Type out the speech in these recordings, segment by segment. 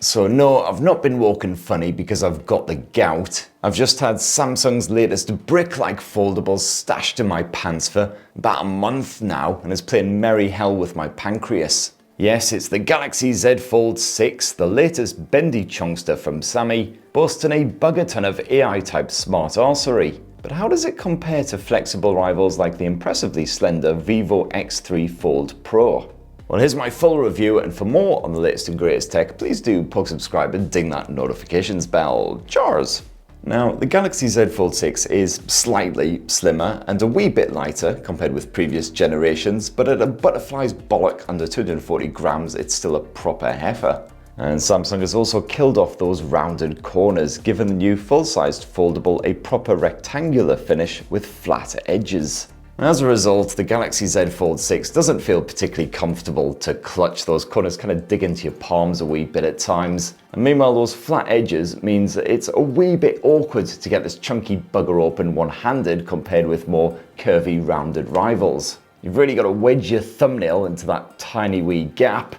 So no, I've not been walking funny because I've got the gout. I've just had Samsung's latest brick-like foldables stashed in my pants for about a month now, and it's playing merry hell with my pancreas. Yes, it's the Galaxy Z Fold 6, the latest bendy chunkster from Sammy, boasting a bugger ton of AI-type smart arsery. But how does it compare to flexible rivals like the impressively slender Vivo X3 Fold Pro? Well, here's my full review, and for more on the latest and greatest tech, please do poke subscribe and ding that notifications bell. Cheers! Now, the Galaxy Z Fold 6 is slightly slimmer and a wee bit lighter compared with previous generations, but at a butterfly's bollock under 240 grams, it's still a proper heifer. And Samsung has also killed off those rounded corners, giving the new full-sized foldable a proper rectangular finish with flat edges. As a result, the Galaxy Z Fold 6 doesn't feel particularly comfortable to clutch. Those corners kind of dig into your palms a wee bit at times. And meanwhile, those flat edges means that it's a wee bit awkward to get this chunky bugger open one-handed compared with more curvy rounded rivals. You've really got to wedge your thumbnail into that tiny wee gap,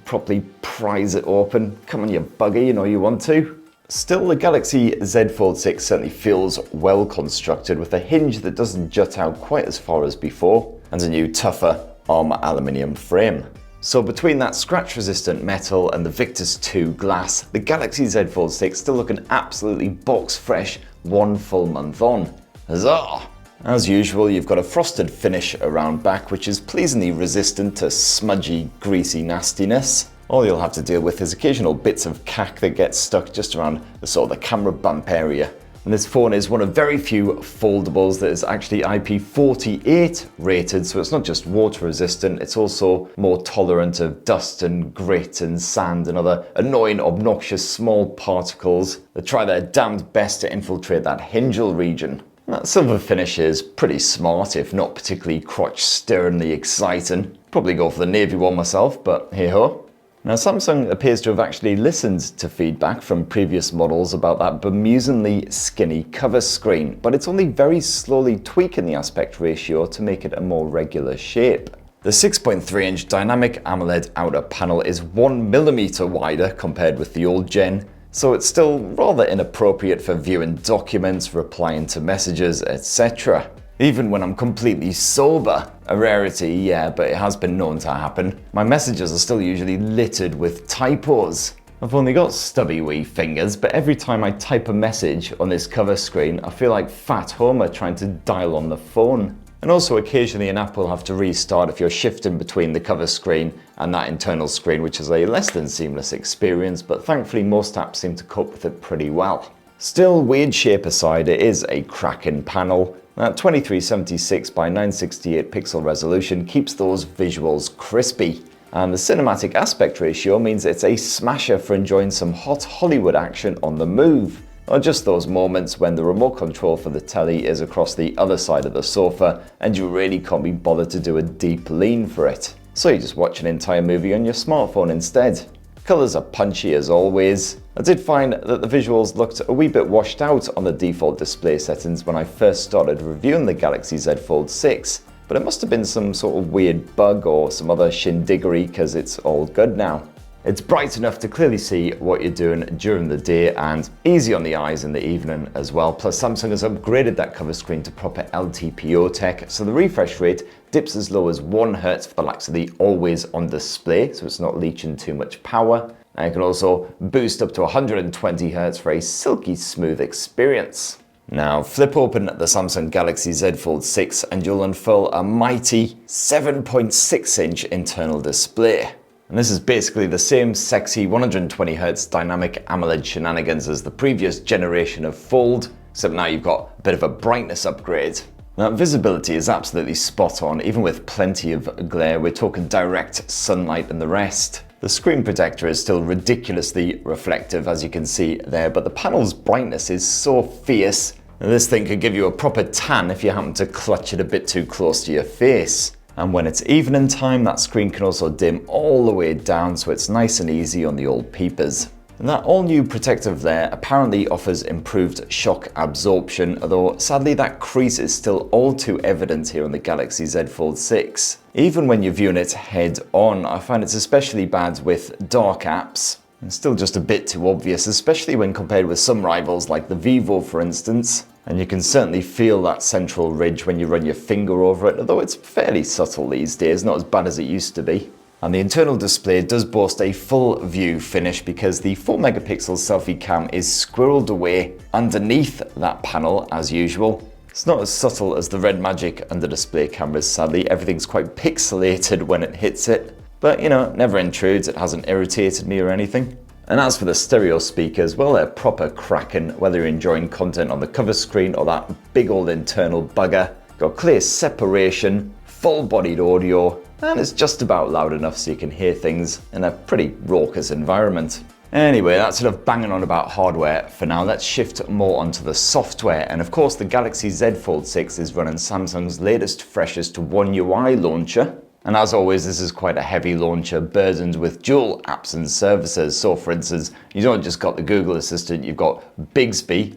properly prise it open. Come on, you bugger, you know you want to. Still, the Galaxy Z Fold 6 certainly feels well constructed, with a hinge that doesn't jut out quite as far as before, and a new tougher armor aluminium frame. So between that scratch-resistant metal and the Victus 2 glass, the Galaxy Z Fold 6 still looking absolutely box fresh 1 full month on. Huzzah! As usual, you've got a frosted finish around back, which is pleasingly resistant to smudgy, greasy nastiness. All you'll have to deal with is occasional bits of cack that get stuck just around the camera bump area. And this phone is one of very few foldables that is actually IP48 rated, so it's not just water resistant, it's also more tolerant of dust and grit and sand and other annoying, obnoxious small particles that try their damned best to infiltrate that hingeal region. That silver finish is pretty smart, if not particularly crotch-stirringly exciting. Probably go for the navy one myself, but hey-ho. Now, Samsung appears to have actually listened to feedback from previous models about that bemusingly skinny cover screen, but it's only very slowly tweaking the aspect ratio to make it a more regular shape. The 6.3-inch dynamic AMOLED outer panel is 1mm wider compared with the old gen, so it's still rather inappropriate for viewing documents, replying to messages, etc. Even when I'm completely sober. A rarity, yeah, but it has been known to happen. My messages are still usually littered with typos. I've only got stubby wee fingers, but every time I type a message on this cover screen, I feel like Fat Homer trying to dial on the phone. And also occasionally an app will have to restart if you're shifting between the cover screen and that internal screen, which is a less than seamless experience, but thankfully most apps seem to cope with it pretty well. Still, weird shape aside, it is a cracking panel. That 2376 by 968 pixel resolution keeps those visuals crispy. And the cinematic aspect ratio means it's a smasher for enjoying some hot Hollywood action on the move. Or just those moments when the remote control for the telly is across the other side of the sofa and you really can't be bothered to do a deep lean for it. So you just watch an entire movie on your smartphone instead. Colours are punchy as always. I did find that the visuals looked a wee bit washed out on the default display settings when I first started reviewing the Galaxy Z Fold 6, but it must have been some sort of weird bug or some other shindiggery because it's all good now. It's bright enough to clearly see what you're doing during the day and easy on the eyes in the evening as well. Plus Samsung has upgraded that cover screen to proper LTPO tech, so the refresh rate dips as low as 1 Hz for the likes of the always on display, so it's not leeching too much power. And it can also boost up to 120 Hz for a silky smooth experience. Now flip open the Samsung Galaxy Z Fold 6 and you'll unfurl a mighty 7.6-inch internal display. And this is basically the same sexy 120Hz dynamic AMOLED shenanigans as the previous generation of Fold, except now you've got a bit of a brightness upgrade. Now visibility is absolutely spot on, even with plenty of glare. We're talking direct sunlight and the rest. The screen protector is still ridiculously reflective, as you can see there, but the panel's brightness is so fierce. Now, this thing could give you a proper tan if you happen to clutch it a bit too close to your face. And when it's evening time, that screen can also dim all the way down, so it's nice and easy on the old peepers. And that all-new protective layer apparently offers improved shock absorption, although sadly that crease is still all too evident here on the Galaxy Z Fold 6. Even when you're viewing it head-on, I find it's especially bad with dark apps. It's still just a bit too obvious, especially when compared with some rivals like the Vivo, for instance. And you can certainly feel that central ridge when you run your finger over it, although it's fairly subtle these days, not as bad as it used to be. And the internal display does boast a full view finish because the 4-megapixel selfie cam is squirreled away underneath that panel as usual. It's not as subtle as the Red Magic under display cameras, sadly. Everything's quite pixelated when it hits it. But you know, it never intrudes, it hasn't irritated me or anything. And as for the stereo speakers, well, they're proper cracking, whether you're enjoying content on the cover screen or that big old internal bugger. Got clear separation, full-bodied audio, and it's just about loud enough so you can hear things in a pretty raucous environment. Anyway, that's enough banging on about hardware for now. Let's shift more onto the software. And of course, the Galaxy Z Fold 6 is running Samsung's latest, freshest OneUI launcher. And as always, this is quite a heavy launcher, burdened with dual apps and services. So for instance, you don't just got the Google Assistant, you've got Bixby,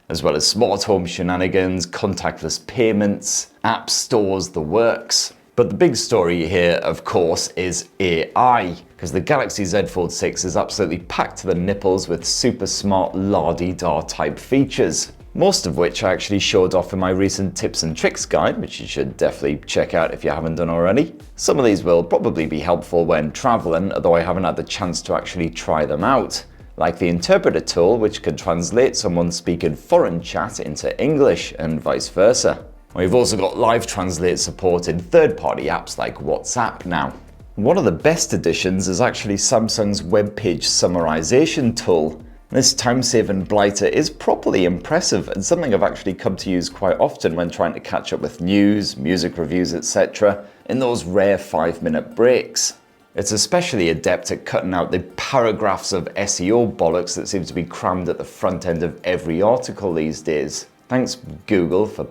as well as smart home shenanigans, contactless payments, app stores, the works. But the big story here, of course, is AI, because the Galaxy Z Fold 6 is absolutely packed to the nipples with super smart la-di-da type features. Most of which I actually showed off in my recent tips and tricks guide, which you should definitely check out if you haven't done already. Some of these will probably be helpful when traveling, although I haven't had the chance to actually try them out. Like the interpreter tool, which can translate someone speaking foreign chat into English and vice versa. We've also got live translate support in third-party apps like WhatsApp now. One of the best additions is actually Samsung's web page summarization tool. This time-saving blighter is properly impressive and something I've actually come to use quite often when trying to catch up with news, music reviews, etc. in those rare 5-minute breaks. It's especially adept at cutting out the paragraphs of SEO bollocks that seems to be crammed at the front end of every article these days. Thanks Google for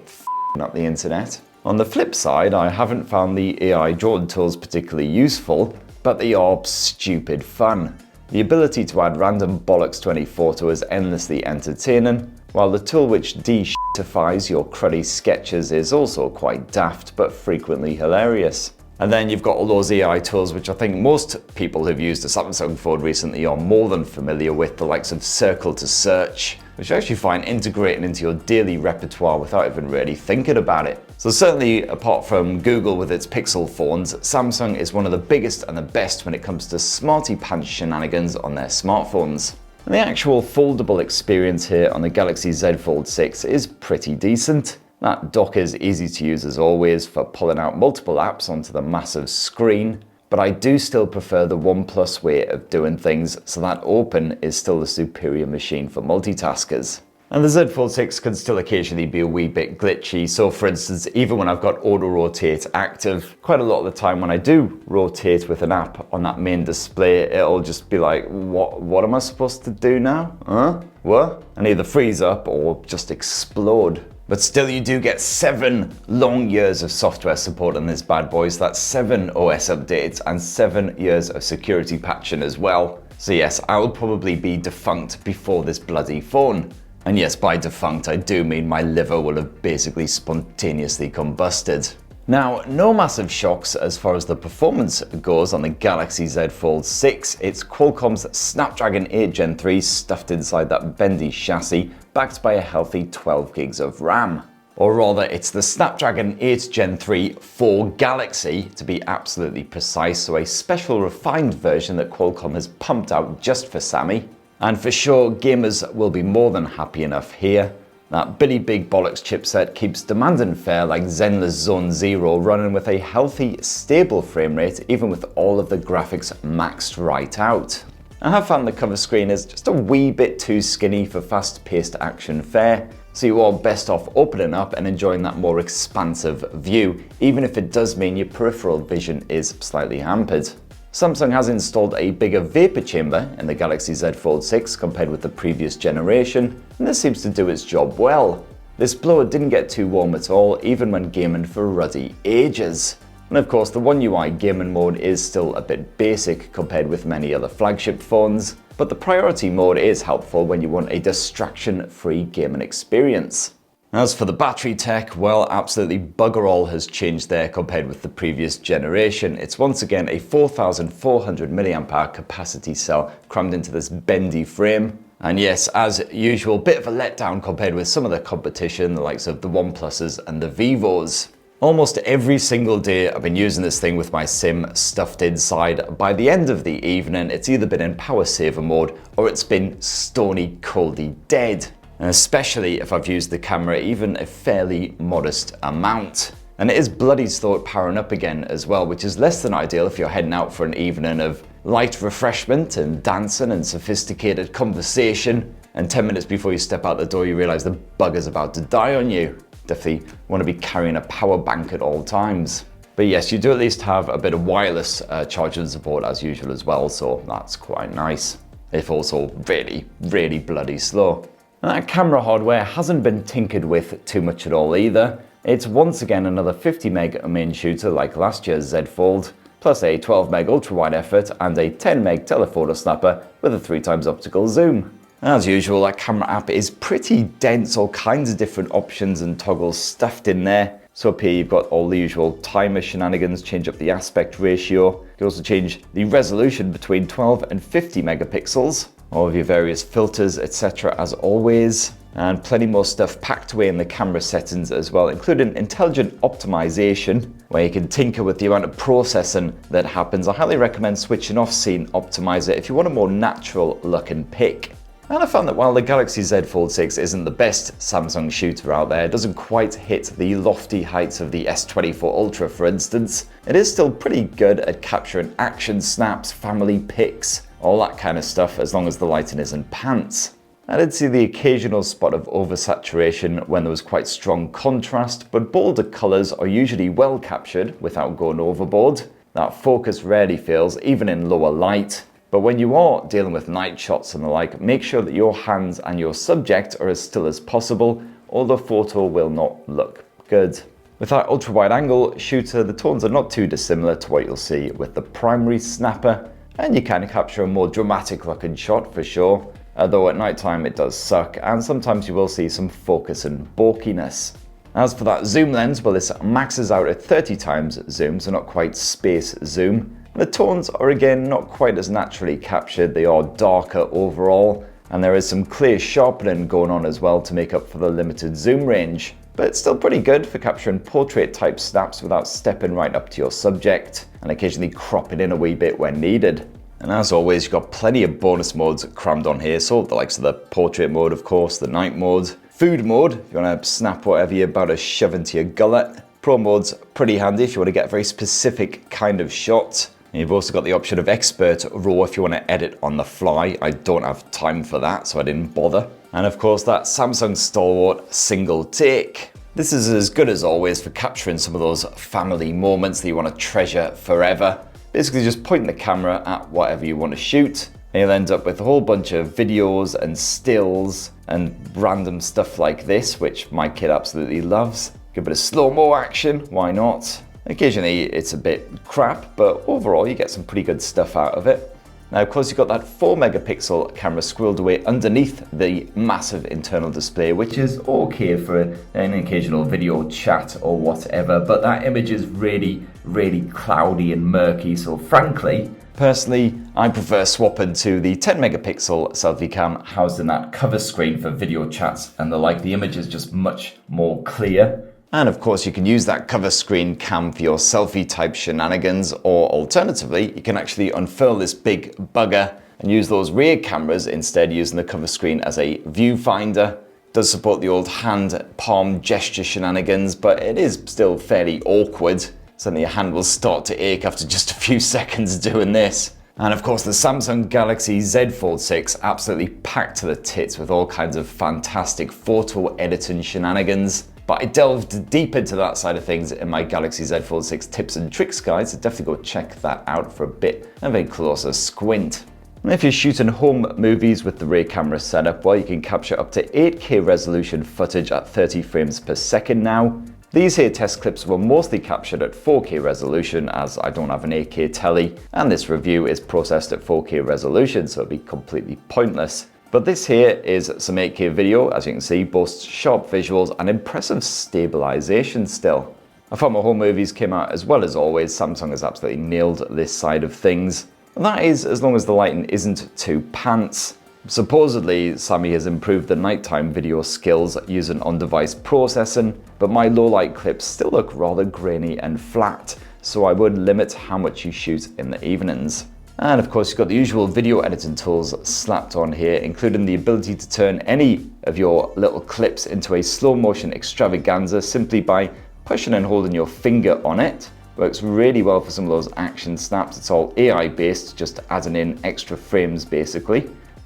up the internet. On the flip side, I haven't found the AI drawing tools particularly useful, but they are stupid fun. The ability to add random bollocks to any photo is endlessly entertaining, while the tool which de-shitifies your cruddy sketches is also quite daft, but frequently hilarious. And then you've got all those AI tools which I think most people who've used a Samsung phone recently are more than familiar with, the likes of Circle to Search, which I actually find integrating into your daily repertoire without even really thinking about it. So certainly, apart from Google with its Pixel phones, Samsung is one of the biggest and the best when it comes to smarty pants shenanigans on their smartphones. And the actual foldable experience here on the Galaxy Z Fold 6 is pretty decent. That dock is easy to use as always for pulling out multiple apps onto the massive screen, but I do still prefer the OnePlus way of doing things, so that Open is still the superior machine for multitaskers. And the Z Fold 6 can still occasionally be a wee bit glitchy, so for instance, even when I've got auto rotate active, quite a lot of the time when I do rotate with an app on that main display, it'll just be like, what am I supposed to do now? Huh? What? And either freeze up or just explode. But still, you do get 7 long years of software support on this bad boy, so that's 7 OS updates and 7 years of security patching as well. So yes, I'll probably be defunct before this bloody phone. And yes, by defunct, I do mean my liver will have basically spontaneously combusted. Now, no massive shocks as far as the performance goes on the Galaxy Z Fold 6. It's Qualcomm's Snapdragon 8 Gen 3 stuffed inside that bendy chassis, backed by a healthy 12 gigs of RAM. Or rather, it's the Snapdragon 8 Gen 3 for Galaxy, to be absolutely precise, so a special refined version that Qualcomm has pumped out just for Sammy. And for sure, gamers will be more than happy enough here. That Billy Big Bollocks chipset keeps demanding fare like Zenless Zone Zero running with a healthy, stable frame rate, even with all of the graphics maxed right out. I have found the cover screen is just a wee bit too skinny for fast-paced action fare, so you are best off opening up and enjoying that more expansive view, even if it does mean your peripheral vision is slightly hampered. Samsung has installed a bigger vapor chamber in the Galaxy Z Fold 6 compared with the previous generation, and this seems to do its job well. This blower didn't get too warm at all, even when gaming for ruddy ages. And of course, the OneUI gaming mode is still a bit basic compared with many other flagship phones, but the priority mode is helpful when you want a distraction-free gaming experience. As for the battery tech, well, absolutely bugger all has changed there compared with the previous generation. It's once again a 4,400 mAh capacity cell crammed into this bendy frame. And yes, as usual, bit of a letdown compared with some of the competition, the likes of the OnePluses and the Vivos. Almost every single day I've been using this thing with my SIM stuffed inside. By the end of the evening, it's either been in power saver mode or it's been stony coldy dead. And especially if I've used the camera even a fairly modest amount. And it is bloody slow at powering up again as well, which is less than ideal if you're heading out for an evening of light refreshment and dancing and sophisticated conversation. And 10 minutes before you step out the door, you realize the bugger's about to die on you. Definitely want to be carrying a power bank at all times. But yes, you do at least have a bit of wireless charging support as usual as well, so that's quite nice. If also really, really bloody slow. And that camera hardware hasn't been tinkered with too much at all either. It's once again another 50 meg main shooter like last year's Z Fold, plus a 12 meg ultra wide effort and a 10 meg telephoto snapper with a 3x optical zoom. As usual, that camera app is pretty dense, all kinds of different options and toggles stuffed in there. So up here you've got all the usual timer shenanigans, change up the aspect ratio. You can also change the resolution between 12 and 50 megapixels. All of your various filters, etc. as always. And plenty more stuff packed away in the camera settings as well, including intelligent optimization, where you can tinker with the amount of processing that happens. I highly recommend switching off Scene Optimizer if you want a more natural looking pic. And I found that while the Galaxy Z Fold 6 isn't the best Samsung shooter out there, it doesn't quite hit the lofty heights of the S24 Ultra for instance, it is still pretty good at capturing action snaps, family pics, all that kind of stuff as long as the lighting isn't pants. I did see the occasional spot of oversaturation when there was quite strong contrast, but bolder colours are usually well captured without going overboard. That focus rarely fails, even in lower light. But when you are dealing with night shots and the like, make sure that your hands and your subject are as still as possible, or the photo will not look good. With that ultra-wide angle shooter, the tones are not too dissimilar to what you'll see with the primary snapper, and you can capture a more dramatic looking shot for sure, although at night time it does suck, and sometimes you will see some focus and bulkiness. As for that zoom lens, well, this maxes out at 30 times zoom, so not quite space zoom. The tones are again not quite as naturally captured, they are darker overall, and there is some clear sharpening going on as well to make up for the limited zoom range. But it's still pretty good for capturing portrait type snaps without stepping right up to your subject, and occasionally cropping in a wee bit when needed. And as always, you've got plenty of bonus modes crammed on here, so the likes of the portrait mode of course, the night mode, food mode, if you want to snap whatever you're about to shove into your gullet. Pro mode's pretty handy if you want to get a very specific kind of shot. And you've also got the option of Expert RAW if you want to edit on the fly. I don't have time for that, so I didn't bother. And of course that Samsung stalwart single take. This is as good as always for capturing some of those family moments that you want to treasure forever. Basically just point the camera at whatever you want to shoot, and you'll end up with a whole bunch of videos and stills and random stuff like this, which my kid absolutely loves. Give it a slow-mo action, why not? Occasionally it's a bit crap, but overall you get some pretty good stuff out of it. Now of course you've got that 4 megapixel camera squirreled away underneath the massive internal display, which is okay for an occasional video chat or whatever, but that image is really, really cloudy and murky, so frankly, personally, I prefer swapping to the 10 megapixel selfie cam housed in that cover screen for video chats and the like. The image is just much more clear. And of course you can use that cover screen cam for your selfie type shenanigans, or alternatively, you can actually unfurl this big bugger and use those rear cameras instead, using the cover screen as a viewfinder. It does support the old hand palm gesture shenanigans, but it is still fairly awkward. Suddenly your hand will start to ache after just a few seconds doing this. And of course the Samsung Galaxy Z Fold 6 absolutely packed to the tits with all kinds of fantastic photo editing shenanigans. But I delved deep into that side of things in my Galaxy Z Fold 6 tips and tricks guide, so definitely go check that out for a bit of a closer squint. And if you're shooting home movies with the rear camera setup, well, you can capture up to 8K resolution footage at 30 frames per second now. These here test clips were mostly captured at 4K resolution, as I don't have an 8K telly, and this review is processed at 4K resolution, so it'd be completely pointless. But this here is some 8K video, as you can see, boasts sharp visuals and impressive stabilization still. I thought my home movies came out as well as always. Samsung has absolutely nailed this side of things. And that is as long as the lighting isn't too pants. Supposedly, Sammy has improved the nighttime video skills using on-device processing, but my low-light clips still look rather grainy and flat, so I would limit how much you shoot in the evenings. And of course, you've got the usual video editing tools slapped on here, including the ability to turn any of your little clips into a slow motion extravaganza simply by pushing and holding your finger on it. Works really well for some of those action snaps. It's all AI based, just adding in extra frames basically.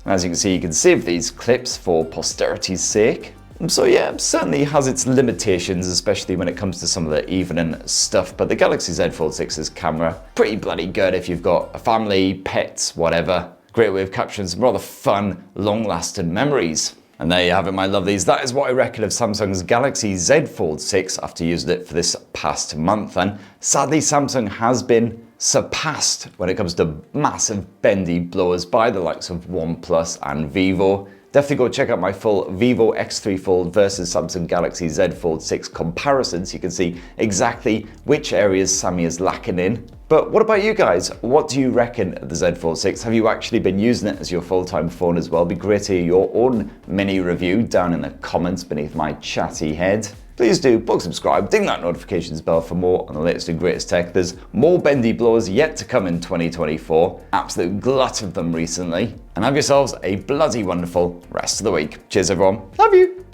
And as you can see, you can save these clips for posterity's sake. So yeah, it certainly has its limitations, especially when it comes to some of the evening stuff, but the Galaxy Z Fold 6's camera, pretty bloody good if you've got a family, pets, whatever. Great way of capturing some rather fun, long-lasting memories. And there you have it, my lovelies. That is what I reckon of Samsung's Galaxy Z Fold 6 after using it for this past month. And sadly, Samsung has been surpassed when it comes to massive bendy blowers by the likes of OnePlus and Vivo. Definitely go check out my full Vivo X3 Fold versus Samsung Galaxy Z Fold 6 comparison so you can see exactly which areas Sammy is lacking in. But what about you guys? What do you reckon of the Z Fold 6? Have you actually been using it as your full-time phone as well? It'd be great to hear your own mini review down in the comments beneath my chatty head. Please do book subscribe, ding that notifications bell for more on the latest and greatest tech. There's more bendy blowers yet to come in 2024. Absolute glut of them recently. And have yourselves a bloody wonderful rest of the week. Cheers everyone. Love you.